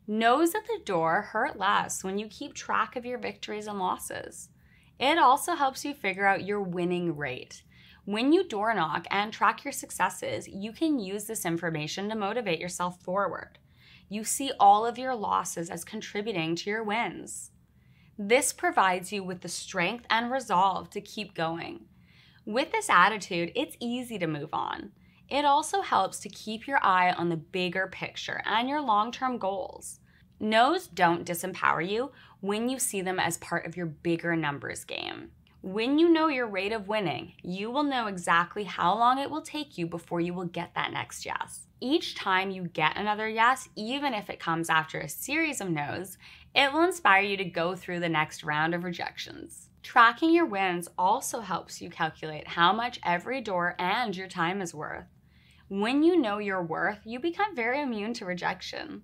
No's at the door hurt less when you keep track of your victories and losses. It also helps you figure out your winning rate. When you door knock and track your successes, you can use this information to motivate yourself forward. You see all of your losses as contributing to your wins. This provides you with the strength and resolve to keep going. With this attitude, it's easy to move on. It also helps to keep your eye on the bigger picture and your long-term goals. No's don't disempower you when you see them as part of your bigger numbers game. When you know your rate of winning, you will know exactly how long it will take you before you will get that next yes. Each time you get another yes, even if it comes after a series of no's, it will inspire you to go through the next round of rejections. Tracking your wins also helps you calculate how much every door and your time is worth. When you know your worth, you become very immune to rejection.